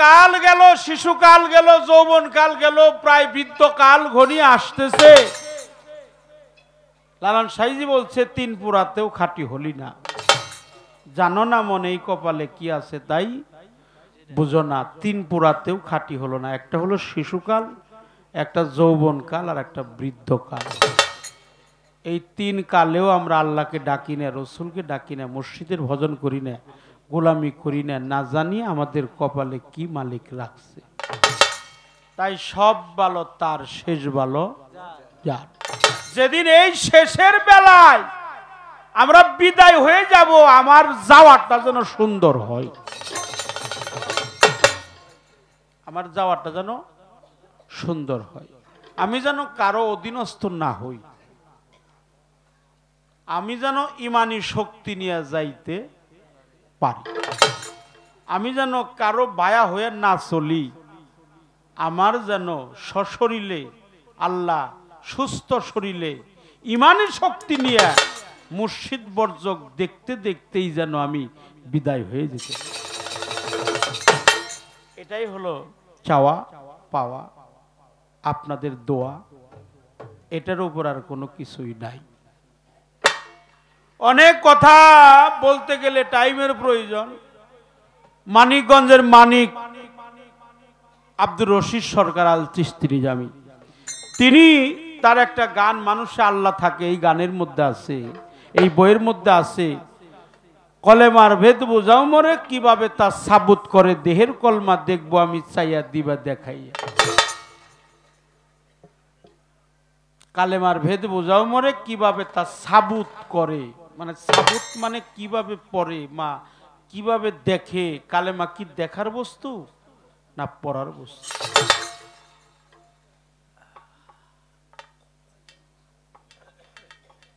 কাল গেল, শিশুকাল গেল, যৌবন কাল গেল, প্রায় বৃদ্ধকাল ঘনিয়ে আসতেছে। লালন সাইজি বলছে, তিন পুরাতেও খাঁটি হলি না। জানো না মনে এই কপালে কি আছে, তাই বুঝো না। তিন পুরাতেও খাঁটি হলো না। একটা হলো শিশুকাল, একটা যৌবনকাল, আর একটা বৃদ্ধকাল। এই তিন কালেও আমরা আল্লাহকে ডাকি না, রসুলকে ডাকি না, মসজিদের ভজন করি না, গোলামি করি না, না জানি আমাদের কপালে কি মালিক রাখছে। তাই সব ভালো তার, শেষ ভালো যার। যেদিন এই শেষের বেলায় আমরা বিদায় হয়ে যাব, আমার যাওয়াটা যেন সুন্দর হয়, আমার যাওয়াটা যেন সুন্দর হয়। আমি যেন কারো অধীনস্থ না হই, আমি যেন ইমানি শক্তি নিয়ে যাইতে পারি, আমি যেন কারো বায়া হয়ে না চলি, আমার যেন সশরীরে আল্লাহ সুস্থ শরীরে ইমানি শক্তি নিয়ে মুর্শিদ বর্জক দেখতে দেখতেই যেন আমি বিদায় হয়ে যেতে। এটাই হলো চাওয়া পাওয়া, আপনাদের দোয়া, এটার উপর আর কোনো কিছুই নাই। অনেক কথা বলতে গেলে টাইমের প্রয়োজন। মানিকগঞ্জের মানিক আব্দুর রশিদ সরকার আল চিশতি নিজামী, তিনি তার একটা গান মানুষে আল্লাহ থাকে, এই গানের মধ্যে আছে, এই বইয়ের মধ্যে আছে, কলেমার ভেদ বোঝাও মরে কিভাবে তা সাবুত করে, দেহের কলমা দেখবো আমি চাইয়া দিবা দেখাইয়া। কালেমার ভেদ বোঝাও মরে কিভাবে তা সাবুত করে, মানে সাবুত মানে কিভাবে পড়ে, মা কিভাবে দেখে। কালেমা কি দেখার বস্তু না পড়ার বস্তু?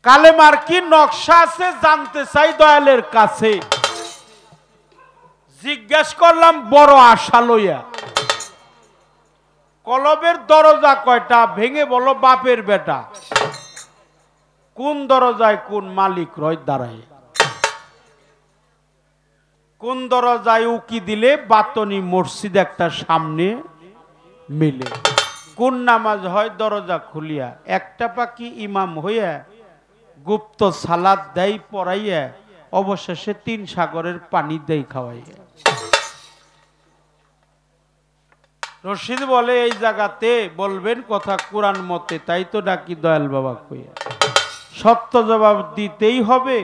কালেমার কি নকশা আছে জানতে চাই দয়ালের কাছে। জিজ্ঞেস করলাম বড় আশা লইয়া, কলবের দরজা কয়টা? ভেঙে বলো বাপের বেটা। কোন দরজায় কোন মালিক রয় দাঁড়ায়? কোন দরজায় উকি দিলে বাতনি মসজিদ একটা সামনে মিলে? কোন নামাজ হয় দরজা খুলিয়া? একটা পাখি ইমাম হইয়া গুপ্ত সালাদ দেয় পড়াইয়া, অবশেষে তিন সাগরের পানি দেয় খাওয়াইয়া। রশিদ বলে এই জায়গাতে বলবেন কথা কোরআন মতে, তাই তো ডাকি দয়াল বাবা কইয়া। সত্য জবাব দিতেই হবে,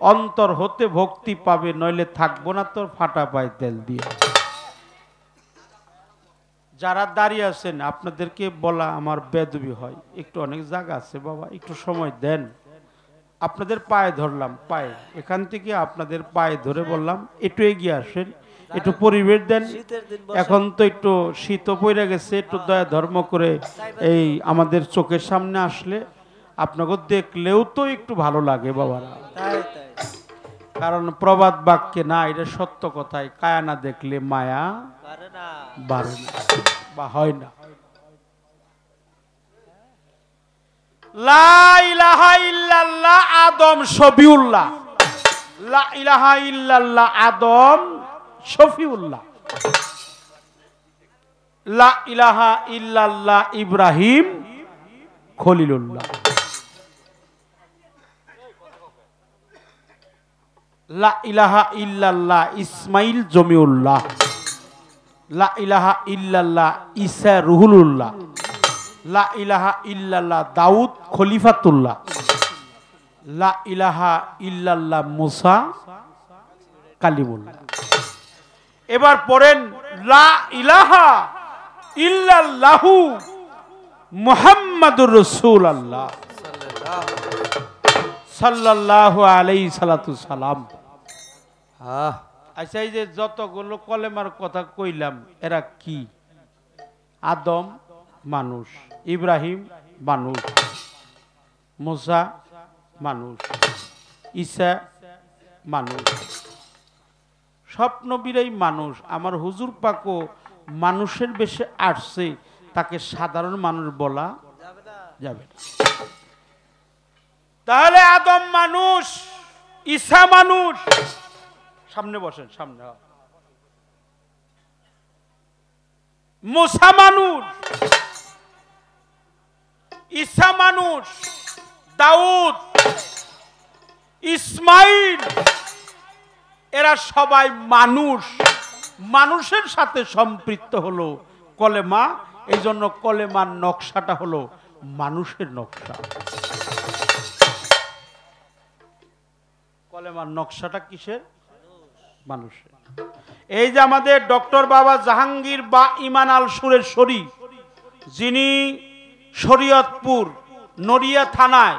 অন্তর হতে ভক্তি পাবে, নইলে থাকবো না তোর ফাটা পায় তেল দিয়ে। যারা দাঁড়িয়ে আছেন আপনাদেরকে বলা আমার বেদবি হয়, একটু অনেক জায়গা আছে বাবা, একটু সময় দেন। আপনাদের পায়ে ধরলাম, পায়ে এখান থেকে আপনাদের পায়ে ধরে বললাম একটু এগিয়ে আসেন, একটু পরিবেশ দেন। এখন তো একটু শীত পড়ে গেছে, একটু দয়া ধর্ম করে এই আমাদের চোখের সামনে আসলে আপনাকে দেখলেও তো একটু ভালো লাগে বাবারা। কারণ প্রবাদ বাক্যে না, এটা সত্য কথায়, কায়া না দেখলে মায়া বাড়ে না বা হয় না। লা ইলাহা ইল্লাল্লাহ আদম শফিউল্লাহ, লা ইলাহা ইল্লাল্লাহ আদম শফিউল্লাহ, লা ইলাহা ইল্লাল্লাহ ইব্রাহিম খলিলুল্লাহ, লা ইলাহা ইল্লাল্লাহ ইসমাইল জমিউল্লাহ, লা ইলাহা ইল্লাল্লাহ ঈসা রুহুলুল্লাহ, লা ইলাহা ইল্লাল্লাহ দাউদ খলিফাতুল্লাহ, লা ইলাহা ইল্লাল্লাহ মুসা কালিমুল্লাহ। এবার পড়েন লা ইলাহা ইল্লাল্লাহু মুহাম্মাদুর রাসূলুল্লাহ সাল্লাল্লাহু আলাইহি সাল্লাতু সালাম। আচ্ছা, এই যে যতগুলো কলেমার কথা কইলাম এরা কি? আদম মানুষ, ইব্রাহিম মানুষ, মুসা মানুষ, ঈসা মানুষ, সব নবীরাই মানুষ। আমার হুজুর পাকও মানুষের বেশে আসছে, তাকে সাধারণ মানুষ বলা যাবে না। তাহলে আদম মানুষ, ঈসা মানুষ। সামনে বসেন, সামনে। মুসা মানুষ, ঈসা মানুষ, দাউদ, ইসমাইল, এরা সবাই মানুষ, মানুষের সাথে সম্পৃক্ত হলো কলেমা। এই জন্য কলেমার নকশাটা হলো মানুষের নকশা। কলেমার নকশাটা কিসের? মানুষের। এই যে আমাদের ডক্টর বাবা জাহাঙ্গীর বা ইমান আল সুরেশ্বরী, যিনি শরীয়তপুর নড়িয়া থানায়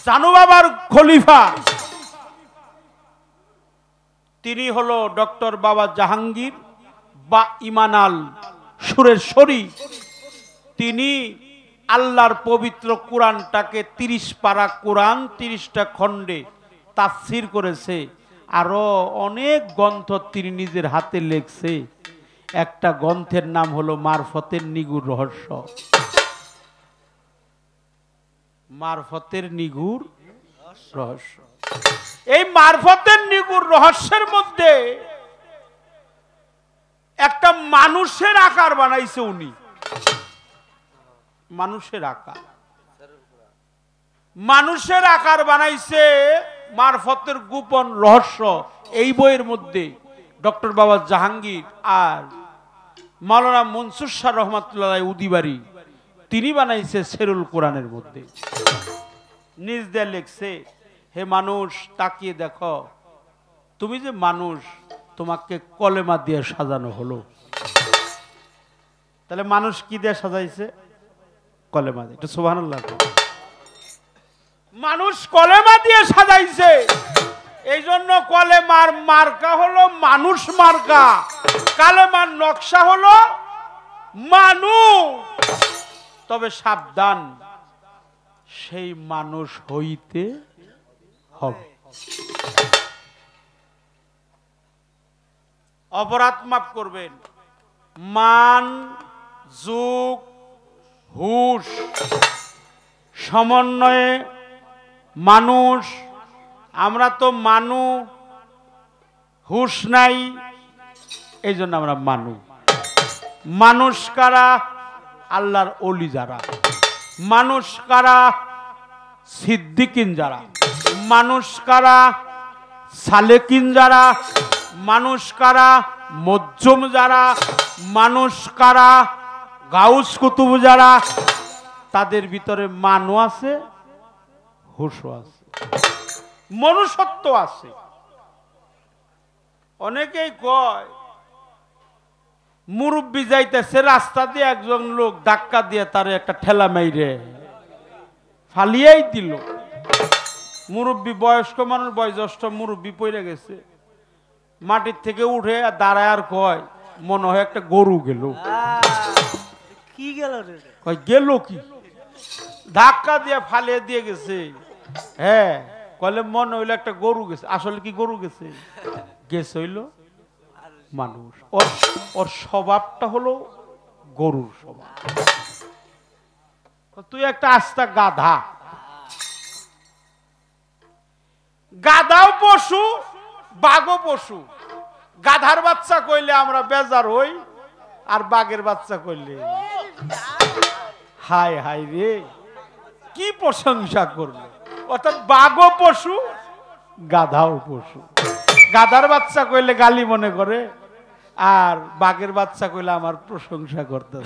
জানু বাবার খলিফা, তিনি হলো ডক্টর বাবা জাহাঙ্গীর বা ইমান আল সুরেশ্বরী। তিনি আল্লাহর পবিত্র কোরআনটাকে 30 পারা কোরআন 30টা খণ্ডে তাফসীর করেছে। আরো অনেক গ্রন্থ তিনি নিজের হাতে লিখছে। একটা গ্রন্থের নাম হলো মারফতের নিগুড় রহস্য। মারফতের নিগুড় রহস্য। এই মারফতের নিগুড় রহস্যের মধ্যে একটা মানুষের আকার বানাইছে উনি। মানুষের আকার, মানুষের আকার বানাইছে মারফতের গোপন রহস্য। এই বইয়ের মধ্যে ডক্টর বাবা জাহাঙ্গীর আর মাওলানা মনসুর শাহ রহমাতুল্লাহ উদিবাড়ি, তিনি বানাইছে সেরুল কোরআনের মধ্যে। নিজ দিয়ে লিখছে, হে মানুষ তাকিয়ে দেখো, তুমি যে মানুষ, তোমাকে কলেমা দিয়ে সাজানো হলো। তাহলে মানুষ কি দিয়ে সাজাইছে? কলেমা দিয়ে। এটা সুবহানাল্লাহ। মানুষ কলেমা দিয়ে সাজাইছে। এই জন্য কলেমার মার্কা হলো মানুষ মার্কা, কালেমার নকশা হলো মানুষ। তবে সাবধান, সেই মানুষ হইতে হবে। অপরাধ মাফ করবেন। মান, যুগ, হুশ সমন্বয়ে মানুষ। আমরা তো মানু, হুশ নাই, এই জন্য আমরা মানু। মানুষ কারা? আল্লাহর ওলি যারা। মানুষ কারা? সিদ্দিকিন যারা। মানুষ কারা? সালেকিন যারা। মানুষ কারা? মজ্জুম যারা। মানুষ কারা? গাউস কুতুব যারা। তাদের ভিতরে মানু আছে, হুশও আছে, মনুষ্যত্ব আছে। অনেকেই কয় মুরব্বি যাইতেছে রাস্তা দিয়ে, একজন লোক ধাক্কা দিয়ে তারে একটা ঠেলা মাইরে ফালিয়াই দিল। মুরব্বি, বয়স্ক মানুষ, বয়োজ্যেষ্ঠ মুরব্বি পড়ে গেছে, মাটির থেকে উঠে দাঁড়ায় আর কয়, মনে হয় একটা গরু গেল। কি গেল? কয় গেল কি? ধাক্কা দিয়ে ফালিয়ে দিয়ে গেছে। হ্যাঁ, কলে মনে হইলো একটা গরু গেছে। আসলে কি গরু গেছে? গেছে হইলো মানুষ। ওর স্বভাবটা হলো গরুর স্বভাব। তুই একটা আস্তা গাধা। গাধাও পশু, বাঘও পশু। গাধার বাচ্চা কইলে আমরা বেজার হই, আর বাঘের বাচ্চা কইলে হায় হায় রে, কি প্রশংসা করবে। অর্থাৎ বাঘও পশু, গাধাও পশু। গাধার বাচ্চা কইলে গালি মনে করে, আর বাঘের বাচ্চা কইলে আমার প্রশংসা করতে।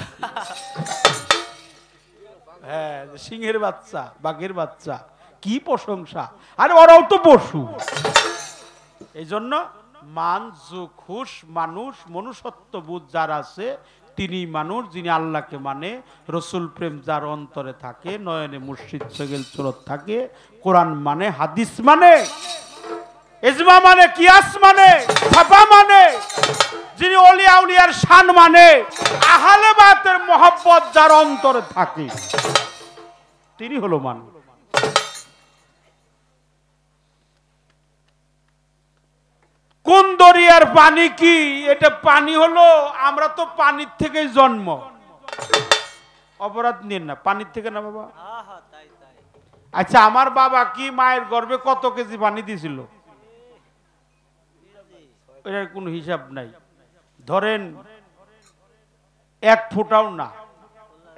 হ্যাঁ, সিংহের বাচ্চা, বাঘের বাচ্চা, কি প্রশংসা। আর ওরাও তো পশু। এই জন্য মান, যুগ, হুশ, মানুষ, মনুষ্যত্ব বোধ যার আছে তিনি মানুষ, যিনি আল্লাহকে মানে, রসুল প্রেম যার অন্তরে থাকে, নয়নে মুর্শিদ সেগেল চরত থাকে, কোরআন মানে, হাদিস মানে, ইজমা মানে, কিয়াস মানে, ছাপা মানে, যিনি ওলিয়া উলিয়ার শান মানে, আহলে বাতের মহব্বত যার অন্তরে থাকে, তিনি হলো মানুষ। কোন দরিয়ার পানি কি? এটা পানি হলো, আমরা তো পানির থেকেই জন্ম। অপরাধ নিন না, পানির থেকে না বাবা। আচ্ছা, আমার বাবা কি মায়ের গর্ভে কত কেজি পানি দিয়েছিল? এটার কোনো হিসাব নাই। ধরেন এক ফোঁটাও না,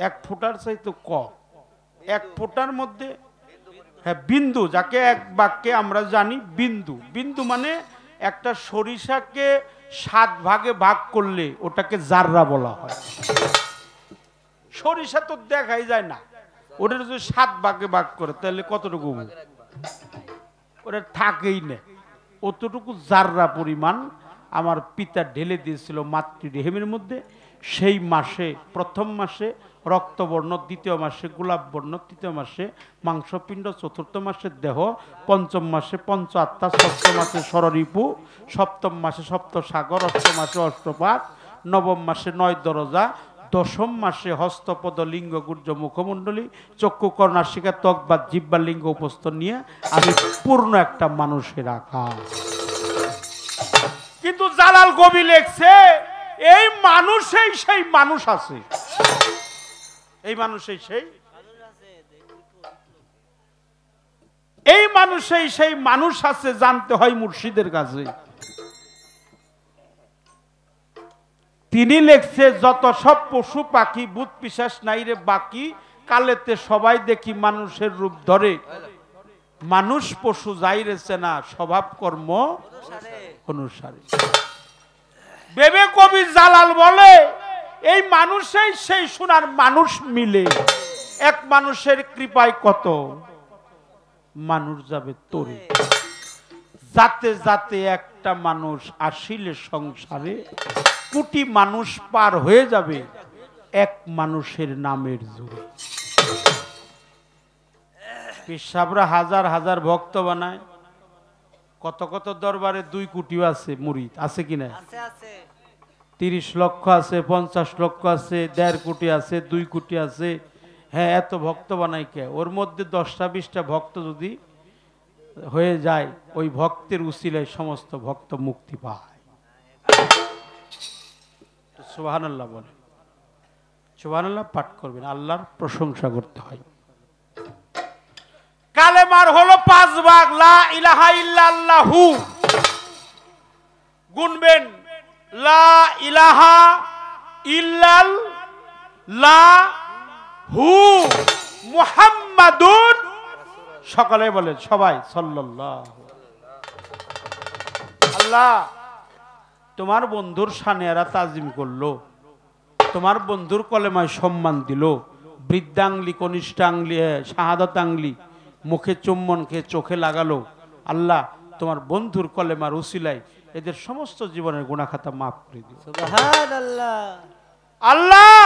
এক ফোঁটার চাইতে কম। এক ফোঁটার মধ্যে হ্যাঁ বিন্দু, যাকে এক বাক্যে আমরা জানি বিন্দু। বিন্দু মানে একটা সরিষাকে 7 ভাগে ভাগ করলে ওটাকে জাররা বলা হয়। সরিষা তো দেখাই যায় না, ওটা যদি 7 ভাগে ভাগ করে তাহলে কতটুকু ওটা থাকেই না। অতটুকু জাররা পরিমাণ আমার পিতা ঢেলে দিয়েছিল মাতৃরেহেমের মধ্যে। সেই মাসে, প্রথম মাসে রক্তবর্ণ, দ্বিতীয় মাসে গোলাপ বর্ণ, তৃতীয় মাসে মাংসপিণ্ড, চতুর্থ মাসে দেহ, পঞ্চম মাসে পঞ্চ আত্মা, ষষ্ঠ মাসে ষড়রিপু, সপ্তম মাসে সপ্ত সাগর, অষ্টম মাসে অষ্টপাত, নবম মাসে 9 দরজা, দশম মাসে হস্তপদ লিঙ্গ গুর্জ মুখমণ্ডলী, চক্ষু কর্ণাশিকা ত্বক বা জিহ্বা লিঙ্গ উপস্থ নিয়ে আমি পূর্ণ একটা মানুষের আকার। কিন্তু জালাল কবি লেখছে এই মানুষেই সেই মানুষ আছে, এই মানুষেই সেই, এই মানুষেই সেই মানুষ আছে। জানতে হয় মুর্শিদের কাছে। তিনি লেখছে যত সব পশু পাখি ভূত পিশাচ নাই রে বাকি, কালেতে সবাই দেখি মানুষের রূপ ধরে, মানুষ পশু যাইরেছে না স্বভাব কর্ম অনুসারে। ভেবে কবি জালাল বলে এই মানুষেই সেই সোনার মানুষ মিলে, এক মানুষের কৃপায় কত মানুষ যাবে তরে। যাতে যাতে একটা মানুষ আসিলে সংসারে, কোটি মানুষ পার হয়ে যাবে এক মানুষের নামের জোরে। পেশাবরা হাজার হাজার ভক্ত বানায়, কত কত দরবারে 2 কোটিও আছে, মুরিদ আছে কিনা? 30 লক্ষ আছে, 50 লক্ষ আছে, 1.5 কোটি আছে, 2 কোটি আছে। হ্যাঁ, এত ভক্ত বানাই কে? ওর মধ্যে 10টা 20টা ভক্ত যদি হয়ে যায়, ওই ভক্তের উসিলায় সমস্ত ভক্ত মুক্তি পায়। সুবহানাল্লাহ বলে, সুবহানাল্লাহ পাঠ করবেন, আল্লাহর প্রশংসা করতে হয়। কালেমার হলো 5 ভাগ, লা ইলাহা ইল্লাল্লাহু। গুনবেন, লা ইলাহা ইল্লাল্লাহু মুহাম্মাদুর, সকলে বলেন, সবাই সাল্লাল্লাহু। আল্লাহ তোমার বন্ধুর শানে এরা তাজিম করলো, তোমার বন্ধুর কলেমায় সম্মান দিল, বৃদ্ধাঙ্গলি, কনিষ্ঠাঙ্গলি, শাহাদাত আঙ্গলি মুখে চুম্বন খেয়ে চোখে লাগালো। আল্লাহ তোমার বন্ধুর কলেমার উসিলায় এদের সমস্ত জীবনের গুনাহ খাতা মাফ করে দিও। সুবহানাল্লাহ। আল্লাহ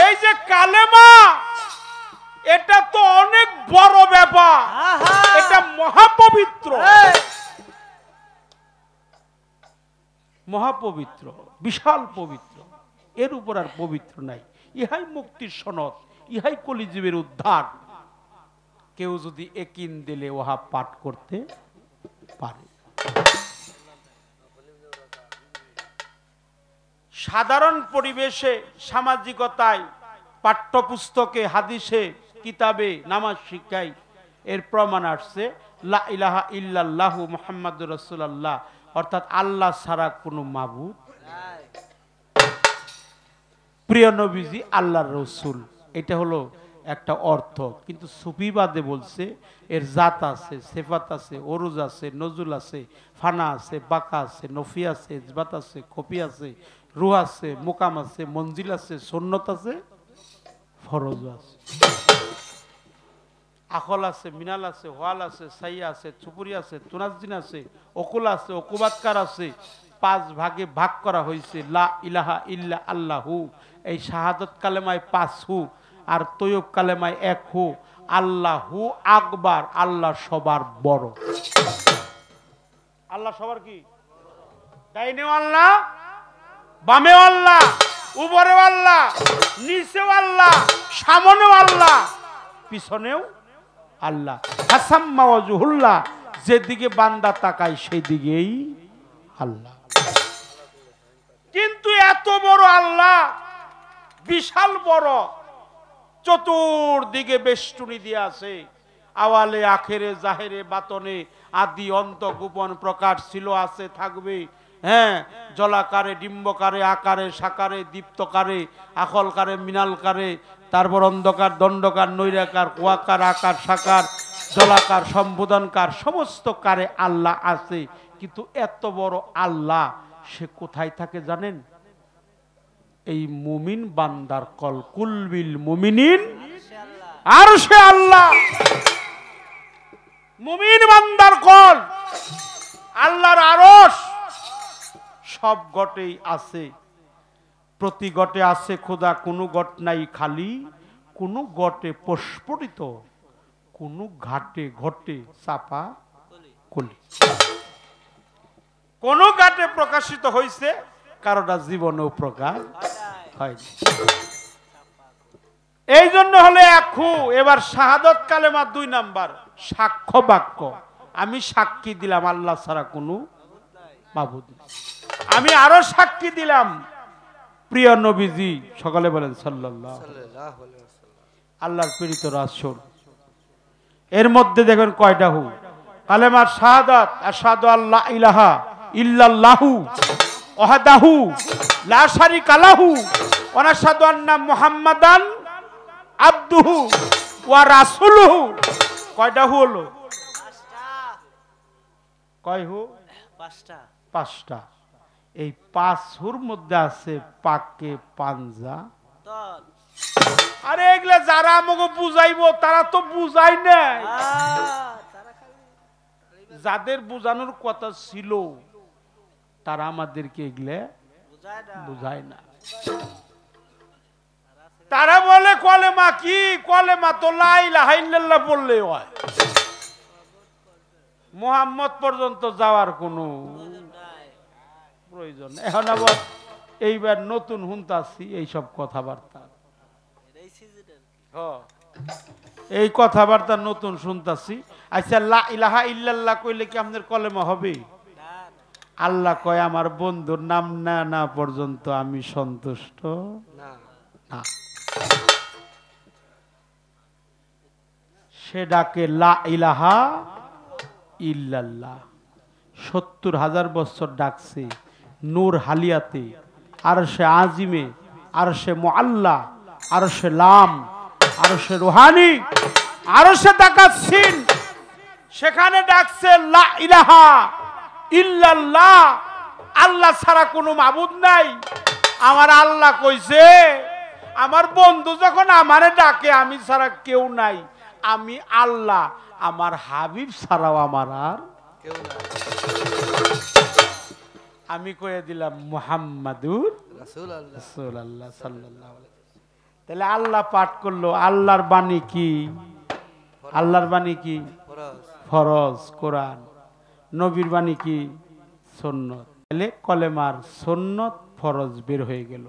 এই যে কালেমা, এটা তো অনেক বড় ব্যাপার, এটা মহাপবিত্র, মহাপবিত্র, বিশাল পবিত্র। এর উপর আর পবিত্র নাই। ইহাই মুক্তির সনদ, ইহাই কলিজীবের উদ্ধার। কেউ যদি একিন দিলে ওহা পাঠ করতে পারে। সাধারণ পরিবেশে, সামাজিকতায়, পাঠ্যপুস্তকে, হাদিসে, কিতাবে, নামাজ শিক্ষায় এর প্রমাণ আসছে লা ইলাহা ইল্লাল্লাহু মুহাম্মাদুর রাসূলুল্লাহ, অর্থাৎ আল্লাহ ছাড়া কোনো মাবুদ নাই। প্রিয় নবীজি আল্লাহর রাসূল, এটা হলো একটা অর্থ। কিন্তু সুফিবাদে বলছে এর জাত আছে, সিফাত আছে, ওরুজ আছে, নজুল আছে, ফানা আছে, বাকা আছে, নফি আছে, ইজবাত আছে, কপি আছে, রুহ আছে, মুকাম আছে, মঞ্জিল আছে, সুন্নত আছে, ফরজ আছে, আখল আছে, মিনাল আছে, ওয়াল আছে, সাইয়া আছে, চুপুরি আছে, তুনাজ্জিন আছে, অকুল আছে, অকুবাতকার আছে। 5 ভাগে ভাগ করা হয়েছে লা ইলাহা ইল্লা আল্লাহু। এই শাহাদত কালেমায় 5 হু, আর তৈয়ব কালেমায় 1 হু। আল্লাহু আকবার, আল্লাহ সবার বড়। আল্লাহ সবার কি? ডাইনেও আল্লাহ, বামেও আল্লাহ, উপরেও আল্লাহ, নিচেও আল্লাহ, সামনেও আল্লাহ, পিছনেও আল্লাহ। হাসাম্মা ওয়াজহুল্লাহ, যেদিকে বান্দা তাকায় সেই দিকেই আল্লাহ। কিন্তু এত বড় আল্লাহ, বিশাল বড়, চতুর্দিকে বেষ্টনী দিয়ে আছে। আওয়ালে আখেরে জাহেরে বাতনে, আদি অন্ত গোপন প্রকাশ ছিল, আছে, থাকবে। হ্যাঁ, জলাকারে, ডিম্বকারে, আকারে, সাকারে, দীপ্তকারে, আখলকারে, মিনালকারে, তারপর অন্ধকার, দণ্ডকার, নৈরাকার, কুয়াকার, আকার, সাকার, জলাকার, সম্বোধনকার, সমস্ত কারে আল্লাহ আছে। কিন্তু এত বড় আল্লাহ সে কোথায় থাকে জানেন? এই মুমিন বান্দার কল, কুলবিল মুমিনিন আরশে আল্লাহ। মুমিন বান্দার কল আল্লাহর আরশ, সব গটেই আছে, প্রতি গটে আছে খোদা, কোনো গট নাই খালি, কোনো গটে প্রস্ফুটিত, কোনো ঘাটে ঘটে চাপা কলি। কোন ঘাটে প্রকাশিত হয়েছে, কারোটা জীবনেও প্রকাশ হয়নি। এই জন্য হলে একু। এবার শাহাদত কালেমা 2 নাম্বার, সাক্ষ্য বাক্য। আমি সাক্ষী দিলাম আল্লাহ ছাড়া কোনো মাবুদ নেই। আমি আরো সাক্ষী দিলাম প্রিয় নবীজি, সকলে বলেন সাল্লাল্লাহু আলাইহি ওয়াসাল্লাম, আল্লাহর প্রেরিত রাসূল। এর মধ্যে দেখেন কয়টা হু? কালেমার শাহাদাত, আশহাদু আল্লা ইলাহা ইল্লাল্লাহু ওয়াহদাহু লা শারীকা লাহু ওয়া নাশহাদু আন্না মুহাম্মাদান আবদুহু ওয়া রাসূলুহু। কয়টা হু হলো? কয় হু? 5টা। এই 5 হুর মধ্যে আছে পাকে পাঞ্জা। আরে এগুলা যারা আমাকে বুঝাইবো তারা তো বুঝাই না, যাদের বুঝানোর কথা ছিল তারা আমাদেরকে এগুলা বুঝায় না। তারা বলে কলেমা কি? কলেমা তো লা ইলাহা ইল্লাল্লাহ বললে হয়, মুহাম্মদ পর্যন্ত যাওয়ার কোনো প্রয়োজন। এখন আবার এইবার নতুন হুনতাছি এইসব কথাবার্তা, এই কথাবার্তা নতুন শুনতাছি। আচ্ছা, লা ইলাহা ইল্লাল্লাহ কইলে কি আপনাদের কলেমা হবে? আল্লাহ কয় আমার বন্ধুর নাম না না পর্যন্ত আমি সন্তুষ্ট না। সে ডাকে লা ইলাহা ইল্লাল্লাহ। 70,000 বছর ডাকছে নূর হালিয়াতে, আরশে আজিমে, আরশে মুআল্লা, আরশে লাম, আরশে রুহানি, আরশে তাকাসসিন, সেখানে ডাকছে লা ইলাহা ইল্লাল্লাহ, আল্লাহ ছাড়া কোনো মাবুদ নাই। আমার আল্লাহ কইছে আমার বন্ধু যখন আমারে ডাকে আমি ছাড়া কেউ নাই, আমি আল্লাহ, আমার হাবিব ছাড়াও আমার আর কেউ নাই। আমি কয়ে দিলাম মুহাম্মাদুর রাসূলুল্লাহ সাল্লাল্লাহু আলাইহি ওয়াসাল্লাম। তাহলে আল্লাহ পাঠ করলো, আল্লাহর বাণী কি? আল্লাহর বাণী কি? ফরজ কোরআন। নবীর বাণী কি? সুন্নত। তাহলে কলেমার সুন্নত ফরজ বের হয়ে গেল।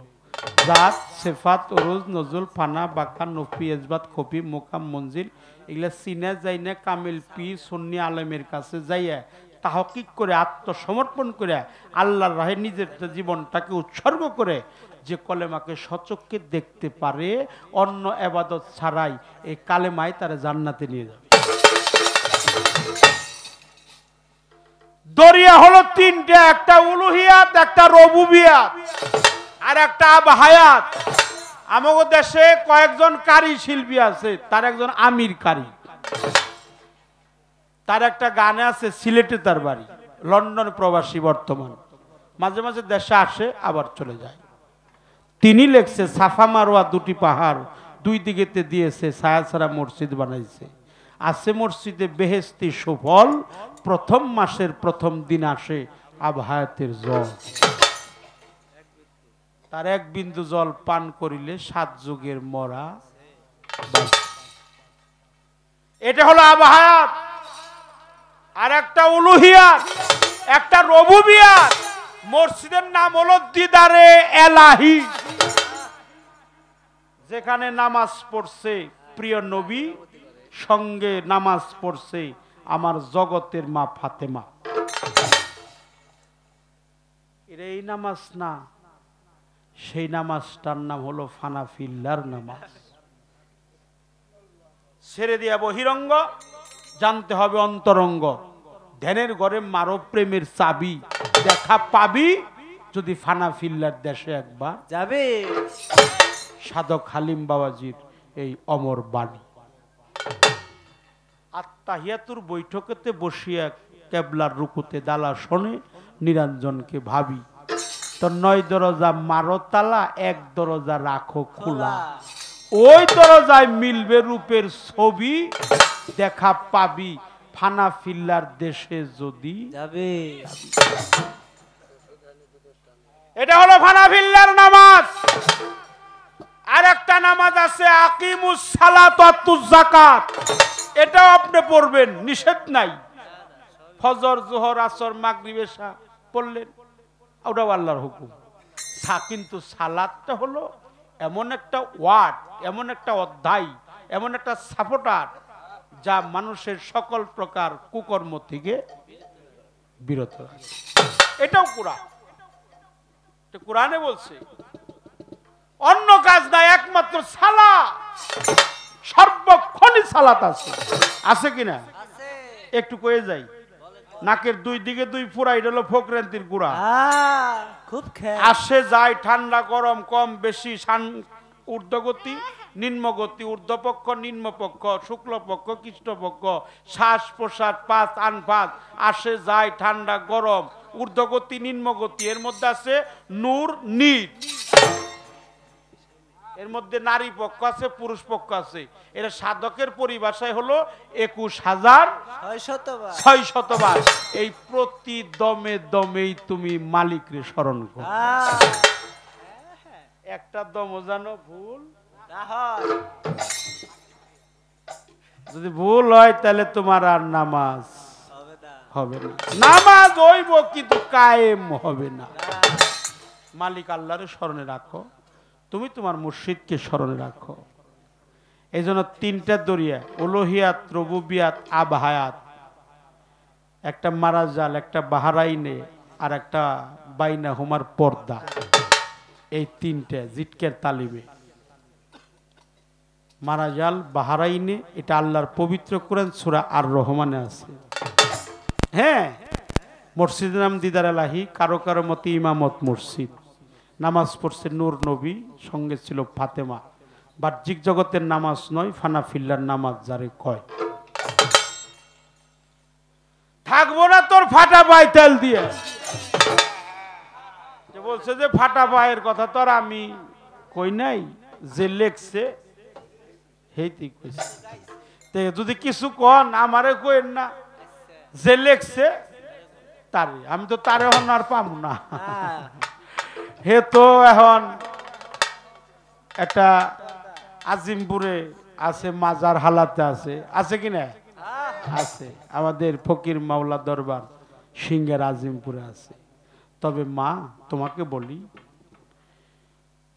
জাত, সিফাত, উরুজ, নজুল, ফানা, বাকা, নফি, ইসবাত, খফি, মুকাম, মঞ্জিল, এগুলা সিনা যাই না কামিল পি সুন্নি আলেমের কাছে যাইয়া তাহকিক করে আত্মসমর্পণ করে আল্লাহর রাহে নিজের জীবনটাকে উৎসর্গ করে যে কলেমাকে সচক্ষে দেখতে পারে, অন্য ইবাদত ছাড়াই এই কালেমায় তারা জান্নাতে নিয়ে যাবে। দরিয়া হলো 3টে, একটা উলুহিয়াত, একটা রুবুবিয়াত, আর একটা আবহায়াত। আমাদের দেশে কয়েকজন কারি শিল্পী আছে, তার একজন আমির কারি, তার একটা গানে আছে সিলেটে তার বাড়ি, লন্ডন প্রবাসী, বর্তমান মাঝে মাঝে দেশে আসে আবার চলে যায়। তিনি লেখছে সাফা মারোয়া 2টি পাহাড়, 2 দিকেতে দিয়েছে ছায়া ছাড়া মসজিদ বানাইছে, আছে মসজিদে বেহেশতি সুফল, প্রথম মাসের প্রথম দিন আসে আবহায়াতের জল, তার 1 বিন্দু জল পান করিলে 7 যুগের মরা। এটা হলো আবহায়াত। আর একটা উলুহিয়াত, একটা রুবুবিয়াত। মসজিদের নাম হলো দিদারে এলাহি, যেখানে নামাজ পড়ছে প্রিয় নবী, সঙ্গে নামাজ পড়ছে আমার জগতের মা ফাতেমা। এই নামাজ না, সেই নামাজটার নাম হলো ফানাফিল্লার নামাজ। ছেড়ে দিয়া বহিরঙ্গ, জানতে হবে অন্তরঙ্গ। ধ্যানের ঘরে মারো প্রেমের চাবি, দেখা পাবি যদি ফানাফিল্লার দেশে একবার যাবে। সাধক হালিম বাবাজির এই অমর বাণী। আত্মাহিয়াতুর বৈঠকেতে বসিয়া কেবলার রুকুতে দালা শোনে নিরঞ্জনকে ভাবি, তো 9 দরজা মারো তালা, 1 দরজা রাখো খোলা। ওই দরজায় মিলবে রূপের ছবি, দেখা পাবি ফানাফিল্লার দেশে যদি যাবে। এটা হলো ফানাফিল্লার নামাজ। আর একটা নামাজ আছে আকিমুস সালাত ওয়া আতুজ যাকাত, এটাও আপনি পড়বেন, নিষেধ নাই। ফজর জোহর আসর মাগরিব এশা পড়লেন, ওটাও আল্লাহর হুকুম। কিন্তু সালাতটা হলো এমন একটা ওয়ার্ড, এমন একটা অধ্যায়, এমন একটা সাপোর্টার যা মানুষের সকল প্রকার কুকর্ম থেকে বিরত রাখে। এটাও কোরআন, কোরআনে বলছে অন্য কাজ নাই, একমাত্র সালাত। সর্বক্ষণই সালাত আছে, আছে কিনা? একটু কয়ে যাই, নাকের 2 দিকে 2 ফুরা, এটা হলো ফকরান্তির গুড়া। খুব আসে যায়, ঠান্ডা গরম কম বেশি, ঊর্ধ্বগতি নিম্নগতি, ঊর্ধ্বপক্ষ নিম্নপক্ষ, শুক্লপক্ষ কৃষ্ণপক্ষ, শ্বাস প্রশ্বাস পাঁচ আনপাত, আসে যায় ঠান্ডা গরম, ঊর্ধ্বগতি নিম্নগতি। এর মধ্যে আছে নূর নীর, এর মধ্যে নারী পক্ষ আছে, পুরুষ পক্ষ আছে। এর সাধকের পরিভাষায় হলো 21,600 বার। এই প্রতি দমে দমেই তুমি মালিকরে স্মরণ করো। একটা দম জানো ভুল, যদি ভুল হয় তাহলে তোমার আর নামাজ হবে না। নামাজ হইব কিন্তু কায়েম হবে না। মালিক আল্লাহরে স্মরণে রাখো, তুমি তোমার মুর্শিদকে স্মরণে রাখো। এই জন্য 3টা দরিয়া, উলুহিয়াত, রুবুবিয়াত, আবহায়াত, একটা মারাজাল, একটা বাহারাইনে, আর একটা বাইনা হুমার পর্দা। এই 3টে জিটকের তালিমে মারাজাল বাহারাইনে, এটা আল্লাহর পবিত্র কোরআন সূরা আর রহমানে আছে। হ্যাঁ, মসজিদের নাম দিদার এলাহি, কারো কারো মতে ইমামত মসজিদ। নামাজ পড়ছে নূর নবী, সঙ্গে ছিল ফাতেমা। বাহ্যিক জগতের নামাজ নয়, ফানাফিল্লার নামাজ যারে কয়। থাকবো না তোর ফাটা পায় তেল দিয়ে, বলছে যে ফাটা পায়ের কথা তো আর আমি কই নাই, যে লেখছে হেইতি কইছে। যদি কিছু কন আমারে কইেন না, যে লেখছে তারে, আমি তো তারে হন আর পাবো না। হে তো এখন একটা আজিমপুরে আছে, মাজার হালাতে আছে, আছে কিনা? আছে। আমাদের ফকির মাওলা দরবার সিংহের আজিমপুরে আছে। তবে মা তোমাকে বলি,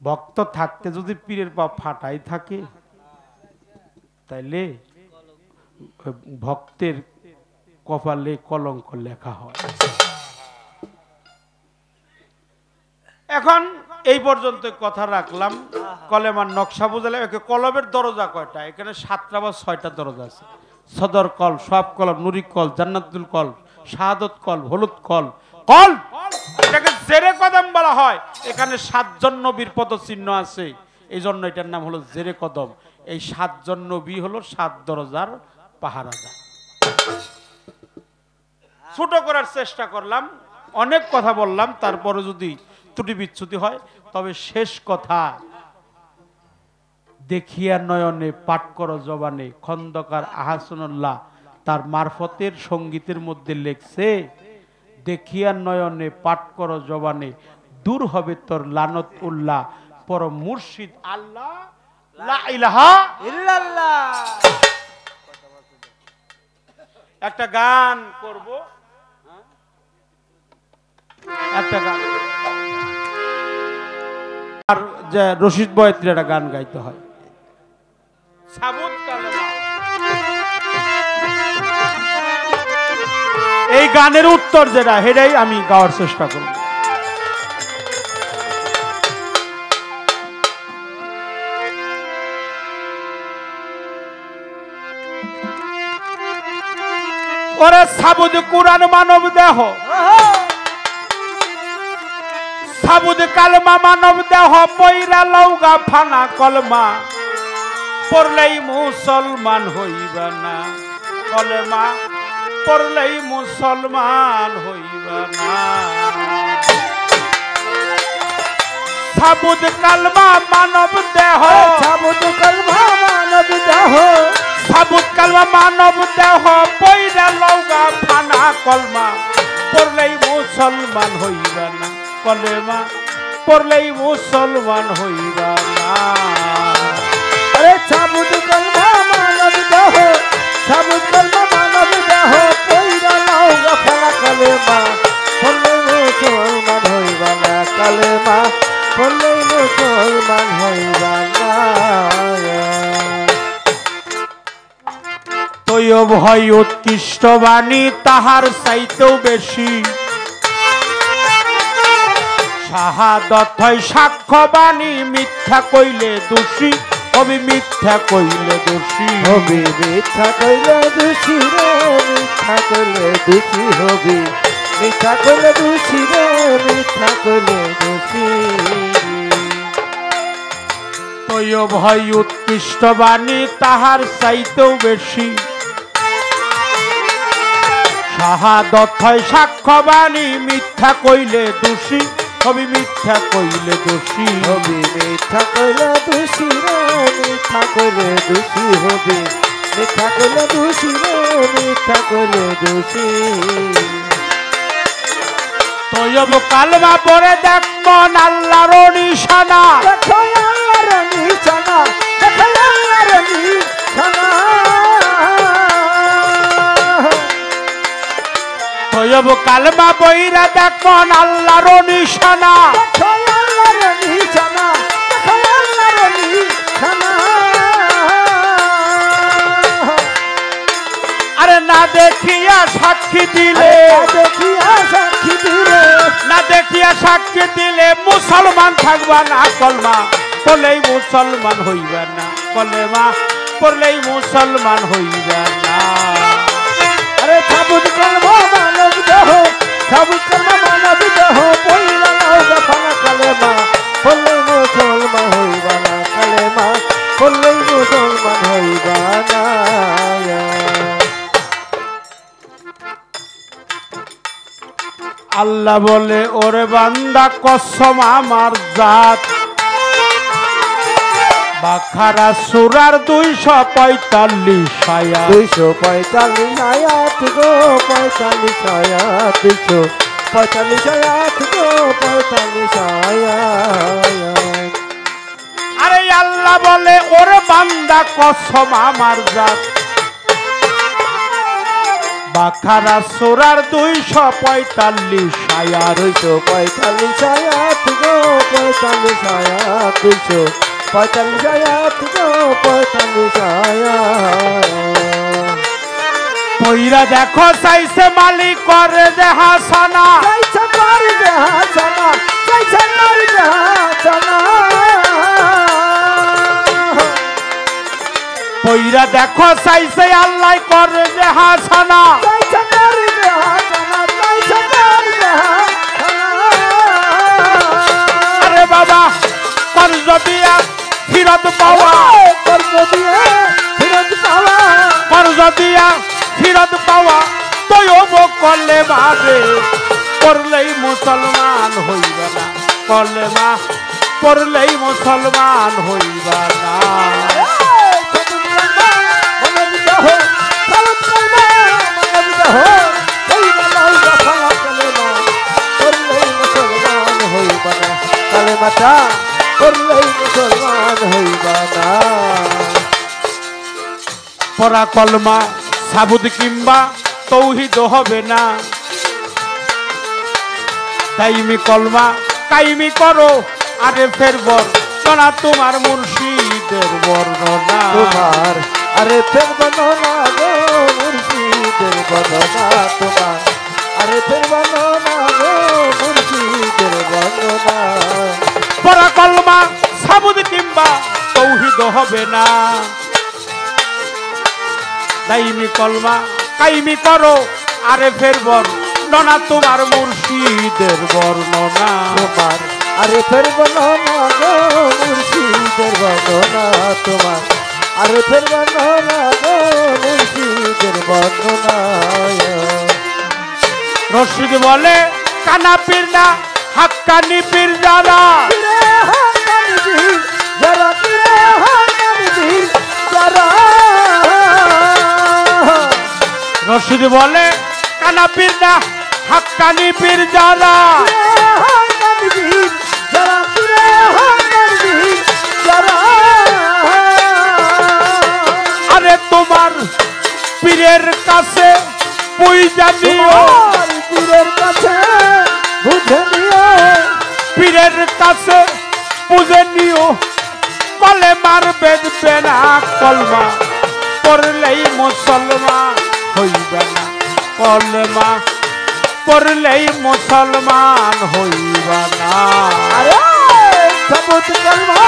ভক্ত থাকতে যদি পীরের পা ফাটাই থাকে, তাইলে ভক্তের কপালে কলঙ্ক লেখা হয়। এখন এই পর্যন্ত কথা রাখলাম। কলেমার নকশা বুঝালে, কলবের দরজা কয়টা? এখানে 7টা বা 6টা দরজা আছে। সদর কল, সব কলব, নুরি কল, জান্নাতুল কল, শাহাদত কল, হলুদ কল, কল এটাকে জেরে কদম বলা হয়। এখানে 7 জন নবীর পদচিহ্ন আছে, এই জন্য এটার নাম হলো জেরে কদম। এই 7 জন নবী হলো 7 দরজার পাহারাদার। ছোট করার চেষ্টা করলাম, অনেক কথা বললাম, তারপরে যদি ত্রুটি বিচ্যুতি হয়, তবে শেষ কথা, দেখিয়া নয়নে পাঠ করো জবানে। খন্দকার আহসানুল্লাহ তার মারফতের সঙ্গীতের মধ্যে লেখছে, দেখিয়া নয়নে পাঠ করো জবানে, দূর হবে তোর লানত উল্লাহ, পরম মুর্শিদ আল্লাহ, লা ইলাহা ইল্লাল্লাহ। একটা গান করব, একটা গান, আর যে রশিদ বয়ত্রী একটা গান গাইতে হয়, এই গানের উত্তর যেটা, সেটাই আমি গাওয়ার চেষ্টা করব। ওরে সাবুদ কুরআন মানব দেহ, সাবুদ কালমা মানব দেহ পইরা লৌগা ফানা কলমা পড়লেই মুসলমান হইবা না কলমা পড়লেই মুসলমান হইবা না সাবুদ কালমা মানব দেহ সাবুদ কালমা মানব দেহ সাবুদ কালমা মানব দেহ পইরা লৌগা ফানা কলমা পড়লেই মুসলমান হইবা না কলেমা পড়লেই মুসলমান হইবা না আরে সাবুদ কালমা মানব দেহ সাবুদ কালমা মানব দেহ পইরা লৌগা ফানা কলেমা পড়লেই মুসলমান হইবা না কলেমা পড়লেই মুসলমান হইবা না তৈয়ব হয় উৎকৃষ্ট বাণী তাহার চাইতেও বেশি শাহাদত হয় সাক্ষ্য বাণী মিথ্যা কইলে দোষী হবি মিথ্যা কইলে দোষী হবি মিথ্যা কইলে দোষী রে মিথ্যা কইলে দোষী হবি মিথ্যা কইলে দোষী রে মিথ্যা কইলে দোষী তৈয়ব হয় উৎকৃষ্ট বাণী তাহার চাইতেও বেশি শাহাদত হয় সাক্ষ্য বাণী মিথ্যা কইলে দোষী হবি মিথ্যা কইলে দোষী হবি মিথ্যা কইলে দোষী রে মিথ্যা কইলে দোষী হবি মিথ্যা কইলে দোষী রে মিথ্যা কইলে দোষী তৈয়ব কালমা পড়ে দেখ মন আল্লাহর নিশানা দেখো আল্লাহর নিশানা দেখো আল্লাহর নিশানা তৈয়ব কালমা বইরা দেখ মন আল্লাহর নিশানা দেখো আল্লাহর নিশানা দেখো আল্লাহর নিশানা আরে না দেখিয়া সাক্ষী দিলে দেখিয়া সাক্ষী দিলে না দেখিয়া সাক্ষী দিলে মুসলমান থাকবা না কলমা পড়লেই মুসলমান হইবা না কলেমা পড়লেই মুসলমান হইবা না আরে সাবুদ কালমা মানব দেহ সাবুদ কালমা মানব দেহ পইরা লৌগা ফানা কলেমা পড়লেই মুসলমান হইবা না কলেমা পড়লেই মুসলমান হইবা না আল্লাহ বলে ওরে বান্দা কসম আমার জাত বাখারা সূরার 245 আয়াত 245 আয়াত গো 45 আয়াত 245 আয়াত গো 45 আয়াত আরে আল্লাহ বলে ওরে বান্দা কসম আমার জাত বাখারা সূরার 245 আয়াত 245 আয়াত গো 45 আয়াত 245 আয়াত গো 45 আয়াত পইরা দেখো চাইছে মালিক করে যে হাসানা চাইছে করে যে হাসানা চাইছে করে যে হাসানা পইরা দেখো চাইছে আল্লাহ করে যে হাসানা চাইছে করে যে হাসানা চাইছে করে যে হাসানা আরে বাবা কর্জ দিয়া ফিরত পাওয়া কর্জ দিয়ে ফিরত পাওয়া কর্জ দিয়া ফিরত পাওয়া তৈয়ব করলে ভাবে পড়লেই মুসলমান হইবা না কলেমা পড়লেই মুসলমান হইবা না কালেমাটা পড়লেই মুসলমান হইবা না পড়া কলমা সাবুদ কিংবা তৌহিদ হবে না দাইমি কলমা কাইমি করো আরে ফের বর্ণনা তোমার মুর্শিদের বর্ণনা তোমার আরে ফের বর্ণনা গো মুর্শিদের বর্ণনা তোমার আরে ফের বর্ণনা গো মুর্শিদের বর্ণনা পড়া কলমা সাবুদ কিংবা তৌহিদ হবে না দাইমি কলমা কাইমি করো আরে ফের বর্ণনা তোমার মুর্শিদের বর্ণনা তোমার আরে ফের বর্ণনা গো মুর্শিদের বর্ণনা তোমার আরে ফের বর্ণনা গো মুর্শিদের বর্ণনা রশিদ বলে কানা পীর না হাক্কানি পীর যারা যারা যারা রশিদ বলে কানা পীর না হাক্কানি পীর যারা আরে তোমার পীরের কাছে বুঝে নিও পীরের কাছে বুঝে নিও পীরের কাছে বুঝে নিও কলেমার বেদবে না কলমা পড়লেই মুসলমান হইবে না কলেমা পড়লেই মুসলমান হইবে না আরে সবুজ কলমা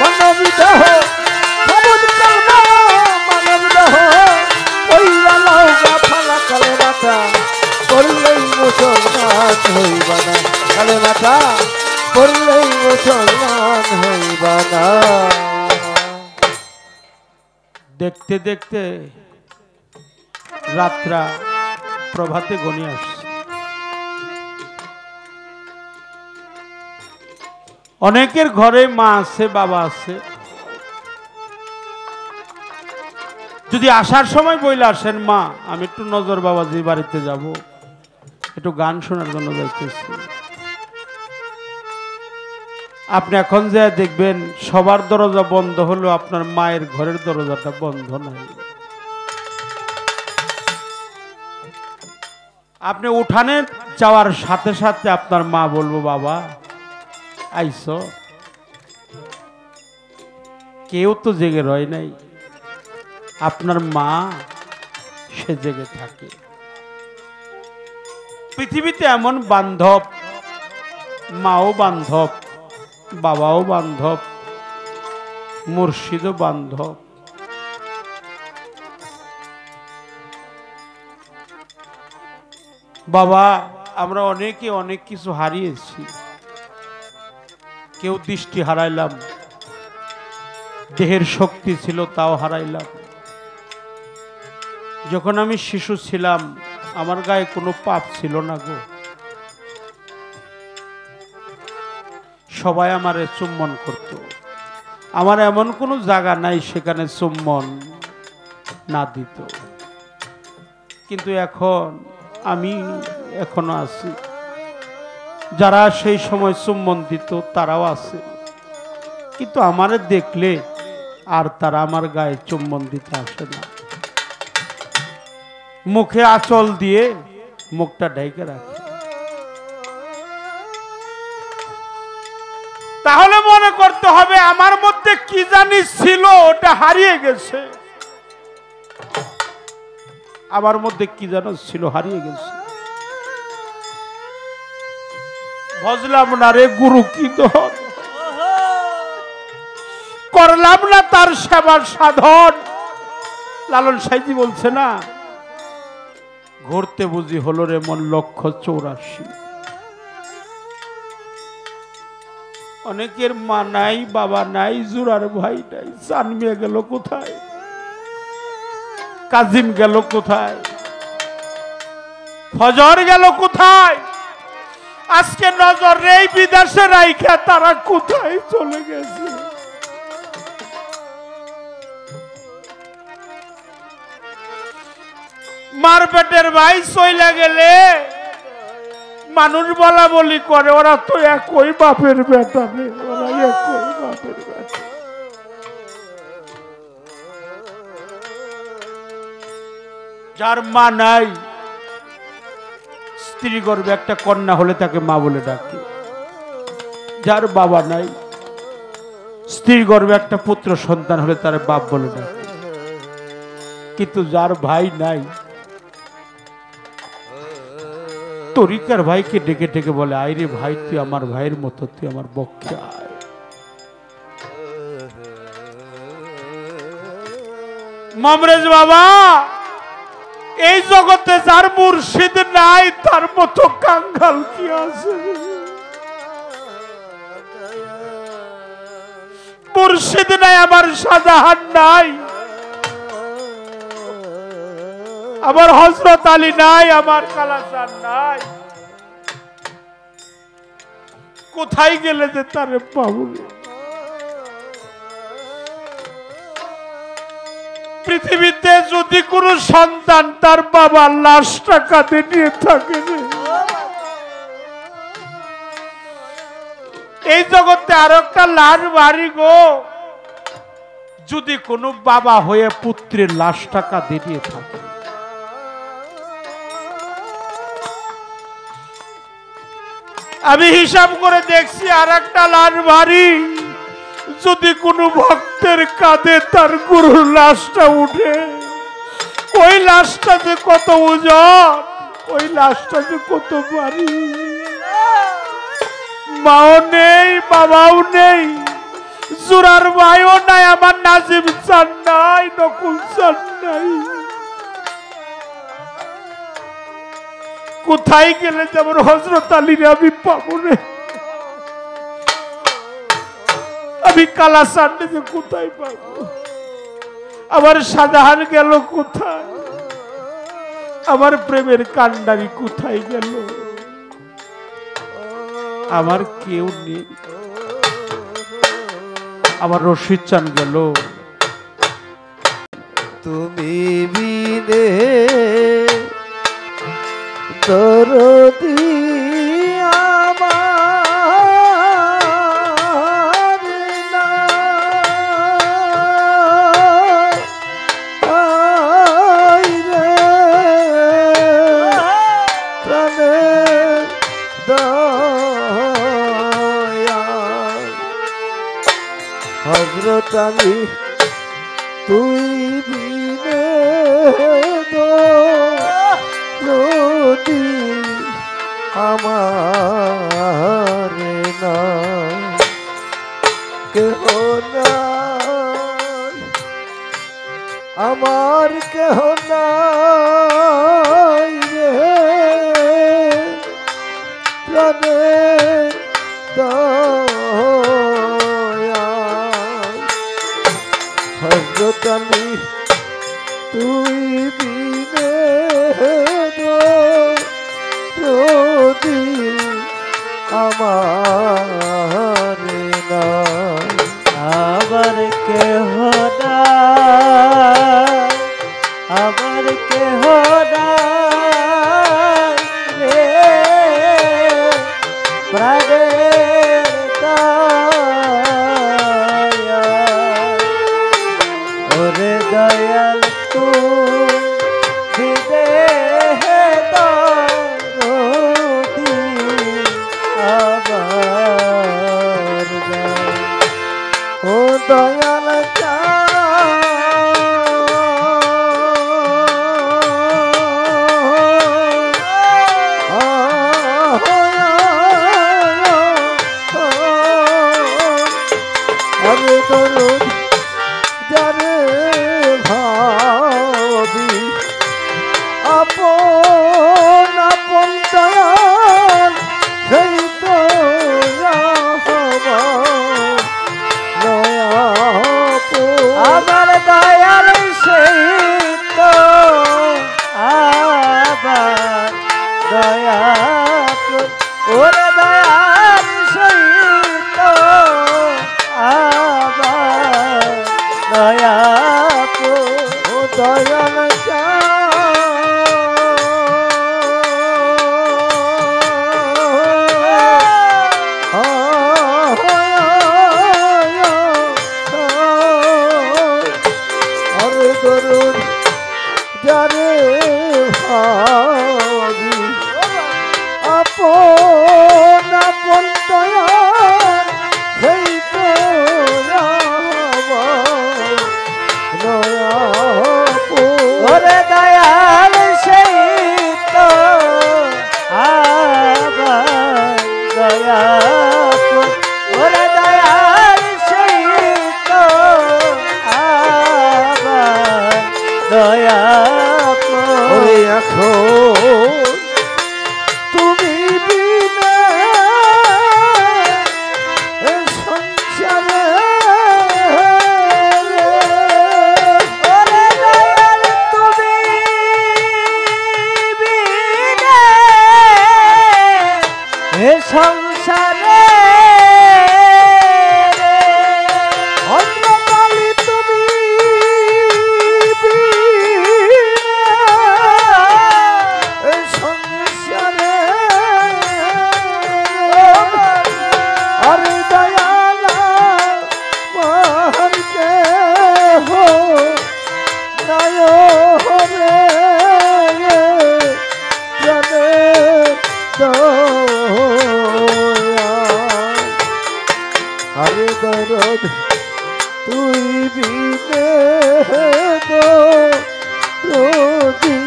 মানবিত হো সবুজ কলমা মানবিত হো ওইরা লাউগা ফালা কালেমাটা পড়লেই মুসলমান হইবা না কালেমাটা পড়লেই মুসলমান হইবা না দেখতে দেখতে রাত্রা প্রভাতে গনিয়ে আসছে অনেকের ঘরে মা আছে বাবা আছে যদি আসার সময় বইলে আসেন মা আমি একটু নজর বাবাজি বাড়িতে যাব একটু গান শোনার জন্য যাইতেছি আপনি এখন যা দেখবেন সবার দরজা বন্ধ হলো আপনার মায়ের ঘরের দরজাটা বন্ধ নাই আপনি উঠানে যাওয়ার সাথে সাথে আপনার মা বলবো বাবা আইসো কেউ তো জেগে রয় নাই আপনার মা সে জেগে থাকে পৃথিবীতে এমন বান্ধব মাও বান্ধব বাবাও বান্ধব মুর্শিদও বান্ধব বাবা আমরা অনেকে অনেক কিছু হারিয়েছি কেউ দৃষ্টি হারাইলাম দেহের শক্তি ছিল তাও হারাইলাম যখন আমি শিশু ছিলাম আমার গায়ে কোনো পাপ ছিল না গো সবাই আমারে চুম্বন করত আমার এমন কোনো জায়গা নাই সেখানে চুম্বন না দিত কিন্তু এখন আমি এখনো আছি যারা সেই সময় চুম্বন দিত তারাও আছে কিন্তু আমারে দেখলে আর তারা আমার গায়ে চুম্বন দিতে আসে না মুখে আঁচল দিয়ে মুখটা ঢেকে রাখে তাহলে মনে করতে হবে আমার মধ্যে কি জানি ছিল ওটা হারিয়ে গেছে আমার মধ্যে কি জানো ছিল হারিয়ে গেছে বুঝলাম না রে গুরু কি দন করলাম না তার সেবার সাধন লালন সাইজি বলছে না ঘুরতে বুঝি হলো রে মন 184 অনেকের মা নাই বাবা নাই জুরার ভাই নাই জানমিয়া গেল কোথায় কাজিম গেল কোথায় ফজর গেল কোথায় আজকে নজর এই বিদেশে রাইখা তারা কোথায় চলে গেছে মার পেটের ভাই চইলা গেলে মানুষ বলা বলি করে ওরা তো একই বাপের বেটা রে ওরা একই বাপের বেটা যার মা নাই স্ত্রী গর্ভে একটা কন্যা হলে তাকে মা বলে ডাকে যার বাবা নাই স্ত্রীর গর্ভে একটা পুত্র সন্তান হলে তার বাপ বলে ডাকে কিন্তু যার ভাই নাই তরিকার ভাইকে ডেকে ডেকে বলে আইরে ভাই তুই আমার ভাইয়ের মতো তুই আমার পক্ষে আয় মামরেজ বাবা এই জগতে যার মুর্শিদ নাই তার মতো কাঙ্গাল কি আছে মুর্শিদ নাই, আমার শাহজাহান নাই, আমার হযরত আলী নাই, আমার কালাচান নাই, কোথায় গেলে যে তারে পাবো? পৃথিবীতে যদি কোনো সন্তান তার বাবার লাশটা কাঁধে নিয়ে থাকে, এই জগতে আর একটা লাশ বাড়ি গো, যদি কোনো বাবা হয়ে পুত্রের লাশটা কাঁধে নিয়ে থাকে। আমি হিসাব করে দেখছি আর একটা লাশ বাড়ি যদি কোনো ভক্তের কাঁধে তার গুরুর লাশটা উঠে, ওই লাশটা যে কত ওজন, ওই লাশটা যে কত ভারী। মাও নেই, বাবাও নেই, জোরার ভাইও নাই, আমার নাজিম চান নাই, নকুল চান নাই, কোথায় গেলে যেমন হযরত আলীর আমি পাবো না? আমি কালাচাঁদে যে কোথায় পাবো? আমার শাহজাহান গেল কোথায়? আমার প্রেমের কান্ডারি কোথায় গেল? আমার কেউ নেই, আমার রশিদ চান গেল। তুমি বিনে দরদি আমার নাই রে প্রাণের দয়াল হযরত আলী তুই বিনে দরদি আমার না কেহ নাই, আমার কেহ নাই রে প্রাণের দয়াল হযরত আলী তুই বিনে দরদি আমার না আবার কেহ নাই, আবার কেহ নাই রে প্রাণের দয়াল। ওরে দয়াল তুই দরদি আবার না। ও দয়াল আরে দরদ যারে ভাবি আপন আপন দয়াল সেই তো আমার দয়াল সেই তো আবার দয়া। ওরে দয়াল সেই তো আবার দয়া। ও দয়াল যারে ভাবি আপন আপন দয়াল সেই তো নয়া দরদ তুই বিনে রোদি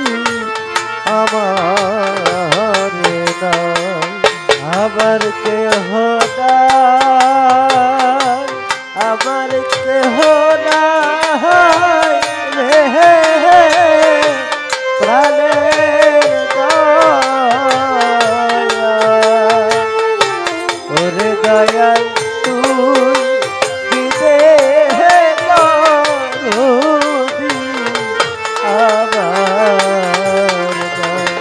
আমার না আবার কেহ নাই আমার কেহ নাই রে প্রাণের দয়া ওরে দয়াল তুই বিদেহে দরদি আমার নাই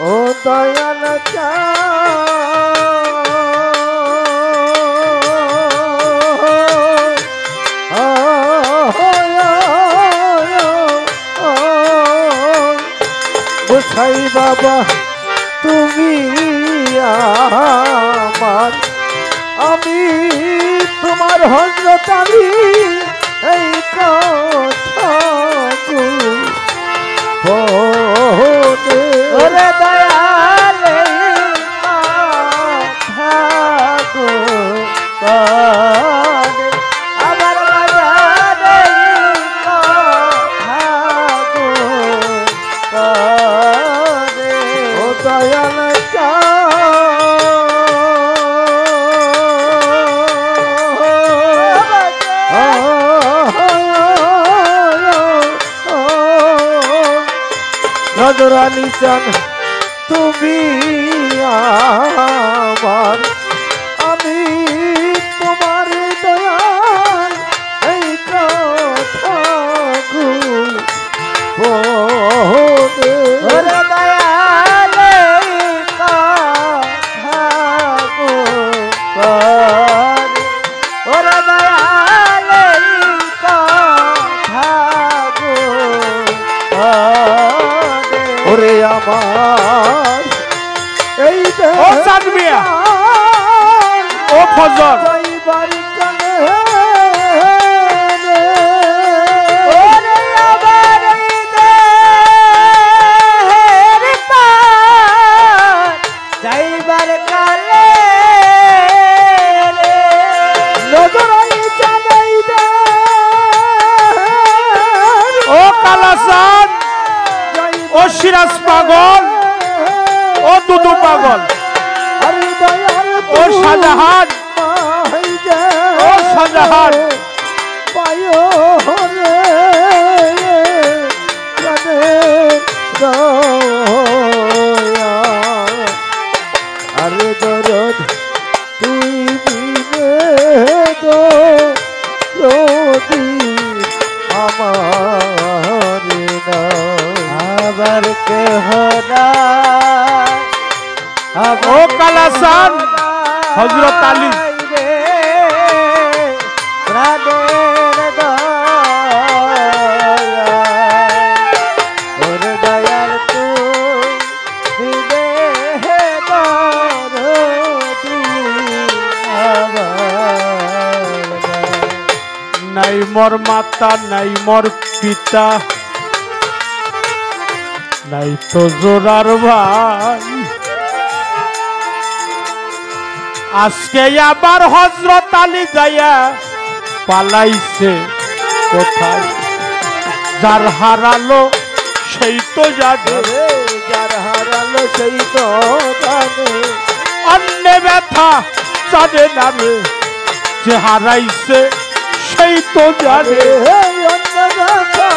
ও দয়াল চা গোসাই বাবা তুমি আমার আমি তোমার হযরত আলী এই কথা বলে ওরে দয়ালে থাকো পারে আমার বাজারে থাকো পারে ও দয়াল চা নজরানি চান তুমি আমার আমি তোমার দয়াল এই কথা বলে ওরে দয়ালে থাকো পারে ওরে দয়ালে থাকো পারে ওরে আমার এই ও চাঁদ মিয়া, ও ফজর, বাড়ি কানে ওরে আবার এই দেহের পার যাইবার কালে রে নজরানি জানাই দে ও কালাসান, ও সিরাজ পাগল, ও দুদু পাগল, আরে দয়াল ও শাহজাহান, ও শাহজাহান, পায়ো রে কানে দয়া আরে দরদ তুই বিনে রোদি আমার না আবার কেহ নাই ও কালাসান, হযরত আলী, রে প্রাণের দয়া ওরে দয়াল তুই বিদেহে দরদি আমার নাই মোর মাতা, নাই মোর পিতা, নাই তো জোরার ভাই, আজকে আবার হযরত আলী যাইয়া পালাইছে কোথায়, যার হারালো সেই তো জানে, যার হারালো সেই তো জানে অন্য ব্যথা জানে না রে, যে হারাইছে সেই তো জানে, অন্য ব্যথা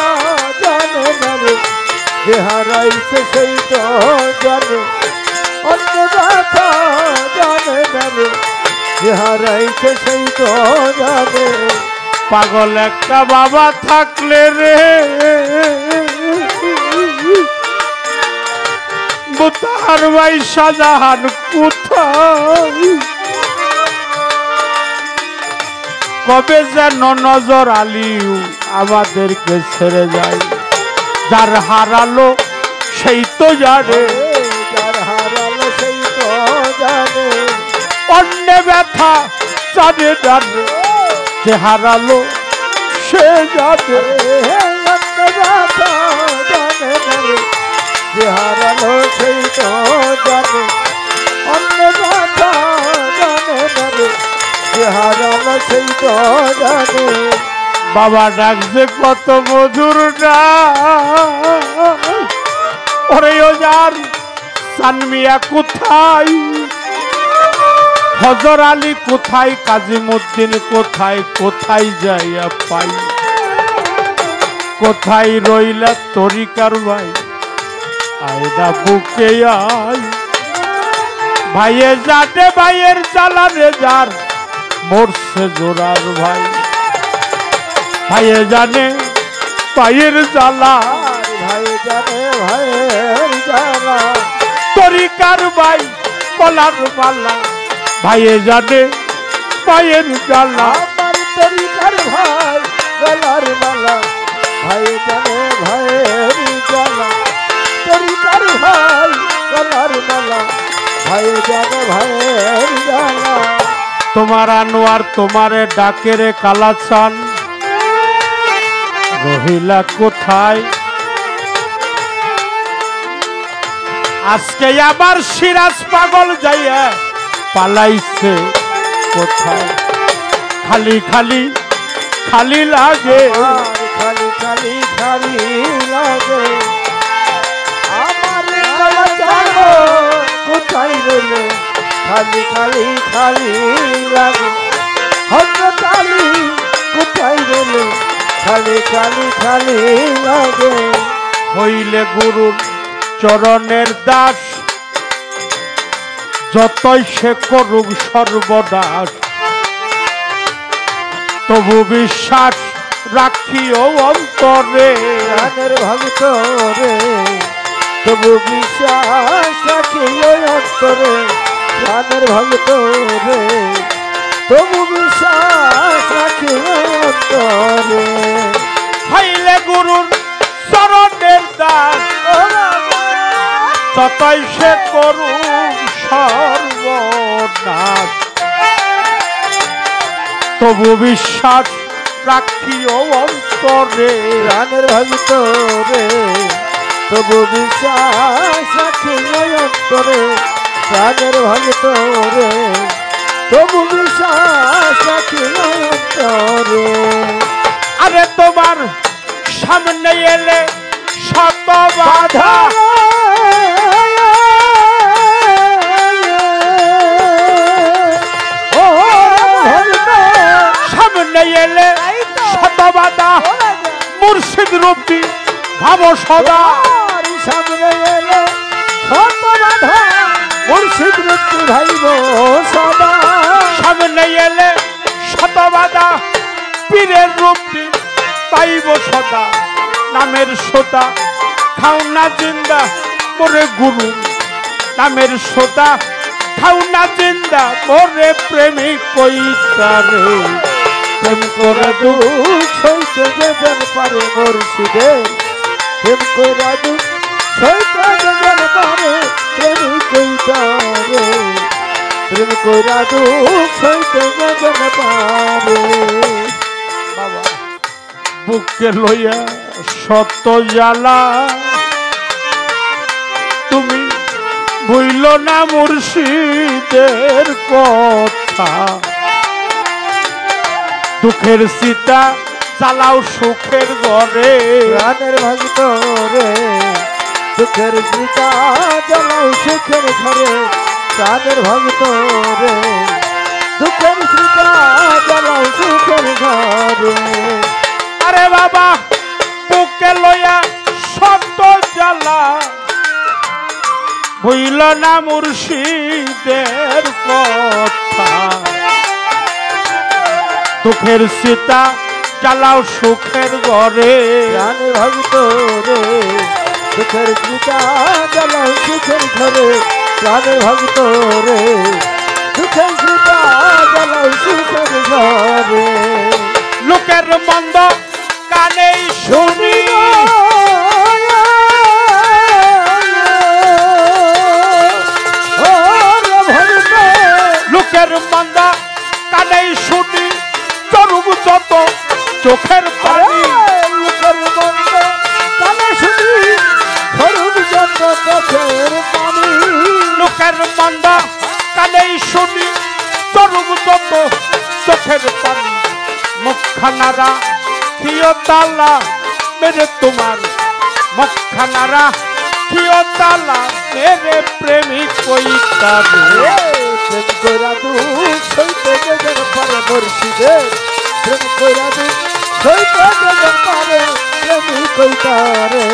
জানে না রে, যে হারাইছে সেই তো জানে অন্য ব্যথা জানে না রে, যে হারাইছে সেই তো জানে পাগল একটা বাবা থাকলে রে তাহার ভাই শাহজাহান কোথায়, কবে যেন নজর আলীও আমাদেরকে ছেড়ে যায়, যার হারালো সেই তো জানে, যার হারালো সেই তো জানে অন্য ব্যথা জানে জানে, যে হারালো সে জানে, অন্য ব্যথা জানে না রে, যে হারালো সেই তো জানে অন্য ব্যথা জানে না রে, যে হারানো সেই তো জানে। বাবা ডাকছে কত মধুর না ওরে ও যার সানমিয়া কোথায়, হজর আলী কোথায়, কাজিমুদ্দিন কোথায়, কোথায় যাইয়া পাই, কোথায় রইলা তরিকার ভাই, আয়না বুকে আয় ভাইয়ে যাতে ভাইয়ের জ্বালা রে যার মরছে জোরার ভাই, ভাইয়ে জানে ভাইয়ের জ্বালা, ভাই জানে ভাইয়ের জ্বালা, তরিকার ভাই কলার পাল্লা, ভাইয়ে জানে ভাইয়ের জ্বালা, আমার তরিকার ভাই গলার মালা, ভাই জানে ভাইয়ের জ্বালা, তরিকার ভাই গলার মালা, ভাই জানে ভাইয়ের জ্বালা। তোমার আনোয়ার তোমারে ডাকেরে কালাচান রহিলা কোথায়, আজকে আবার সিরাজ পাগল যাইয়া পালাইছে কোথায়, খালি খালি খালি লাগে, খালি খালি খালি লাগে, আমার গলা চালো কোথায় রইলে, খালি খালি খালি লাগে, হযরত আলী কোথায় রইলে, খালি খালি খালি লাগে। হইলে গুরুর চরণের দাস, যতই সে করুক সর্বদাস, তবু বিশ্বাস রাখিও অন্তরে, প্রাণের ভক্ত রে তবু বিশ্বাস রাখিও অন্তরে, প্রাণের ভক্ত রে তবু বিশ্বাস রাখিও অন্তরে। হইলে গুরুর চরণের দাস, যতই সে করুক সর্বনাশ, তবু বিশ্বাস রাখিও অন্তরে, প্রাণের ভক্ত রে তবু বিশ্বাস রাখিও অন্তরে, প্রাণের ভক্ত রে তবু বিশ্বাস রাখিও অন্তরে। আরে তোমার সামনে এলে শত বাধা, সামনে এলে শত বাধা, মুর্শিদ রূপী ভাব সদা, সামনে এলে শত বাধা, মুর্শিদ রূপী ভাইব সদা, সামনে এলে শত বাধা, পীরের রূপী পাইব সদা, নামের সোতা খাও না জিন্দা মোরে গুরু, নামের সোতা খাও না জিন্দা মোরে প্রেমিক কইতারে, প্রেম করে দুঃখ সইতে যেজন পারে মুর্শিদের, প্রেম করে দুঃখ সইতে যেজন পারে প্রেমিক কইতারে, প্রেম করে দুঃখ সইতে যেজন পারে। বাবা বুকে লইয়া শত জ্বালা, তুমি ভুইল না মুর্শিদের কথা, দুঃখের সীতা জ্বালাও সুখের ঘরে, প্রাণের ভক্ত রে দুঃখের সীতা জ্বালাও সুখের ঘরে, প্রাণের ভক্ত রে দুঃখের সীতা জ্বালাও সুখের ঘরে। আরে বাবা বুকে লইয়া শত জ্বালা, ভুইল না মুর্শিদের কথা, দুঃখের সীতা জ্বালাও সুখের ঘরে, প্রাণের ভক্ত রে দুঃখের সীতা জ্বালাও সুখের ঘরে, প্রাণের ভক্ত রে দুঃখের সীতা জ্বালাও সুখের ঘরে। লোকের মন্দ কানেই শুনি, লোকের মন্দ কানেই শুনি, চরুক যত চোখের পানি, লোকের মন্দ কানে শুনি ধরুক যত চোখের পানি, লোকের মন্দ কানেই শুনি, স্বরূপ যত চোখের পানি মুখখানারা কিয় তালা মেরে তোমার মুখখানারা কিয় তালা মেরে প্রেমিক কইতা রে প্রেম কইরা দুঃখ সইতে যেজন পারে মুর্শিদে প্রেম কইরা দুঃখ সইতে যেজন পারে প্রেমিক কইতা রে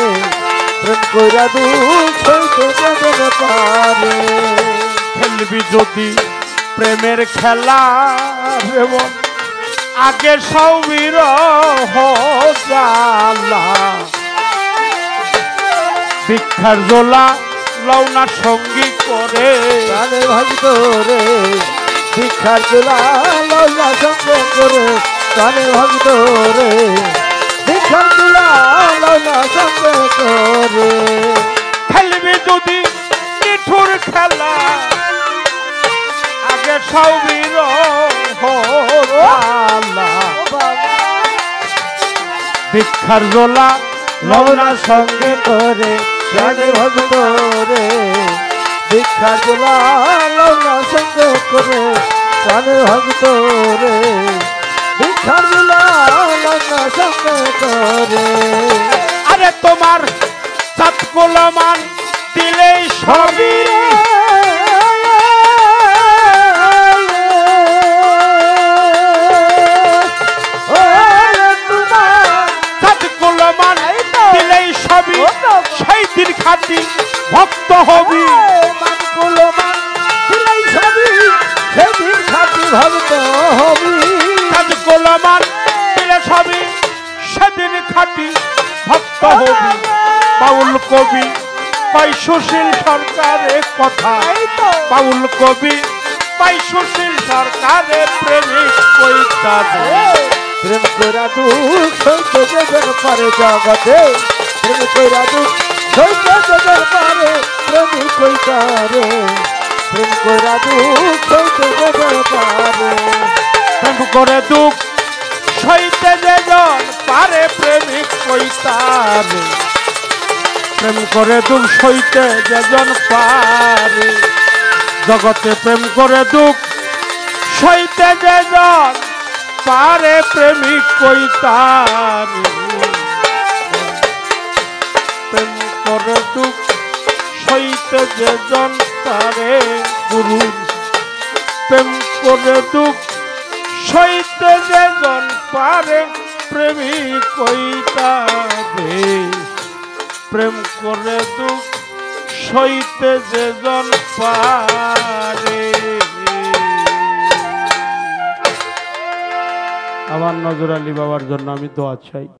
প্রেম কইরা দুঃখ সইতে যেজন পারে খেলবি যদি প্রেমের খেলা রেবন আগে সৌবীর জালা ভিক্ষার জোলা লওনা সঙ্গী করে প্রাণে ভক্ত রে ভিক্ষার জোলা লওনা সঙ্গে করে প্রাণে ভক্ত রে ভিক্ষার জোলা লওনা সঙ্গে করে খেলবি যদি নিঠুর খেলা আগে সৌবীর জালা ভিক্ষার জোলা লওনা সঙ্গে করে প্রাণে ভক্ত রে ভিক্ষার জোলা লওনা সঙ্গে করে প্রাণে ভক্ত রে ভিক্ষার জোলা লওনা সঙ্গে করে আরে তোমার সাত গোলামান দিলেই সবই সাত গোলামান দিলেই সবই সেই দিন খাটি ভক্ত হবি সেদিন খাটি ভক্ত হবি সাত গোলামান দিলে সবই সেদিন খাটি ভক্ত হবি বাউল কবি পাই সুশীল সরকারের কথা বাউল কবি পাই সুশীল সরকারের প্রেমিক কইতা রে প্রেম কইরা দুঃখ সইতে যেজন পারে জগতে প্রেম কইরা দুঃখ সইতে যেজন পারে প্রেমিক কইতা রে প্রেম কইরা দুঃখ সইতে যেজন পারে প্রেম করে দুঃখ সইতে যেজন পারে প্রেমিক কইতা রে প্রেম করে দুঃখ সইতে যেজন পারে জগতে প্রেম করে দুঃখ সইতে যেজন পারে প্রেমিক কইতা রে প্রেম করে দুঃখ সইতে যেজন পারে গুরু প্রেম করে দুঃখ সইতে যেজন পারে প্রেমিক কইতা রে প্রেম করে দুঃখ সইতে যেজন পারে আমার নজর আলী বাবার জন্য আমি দোয়া চাই।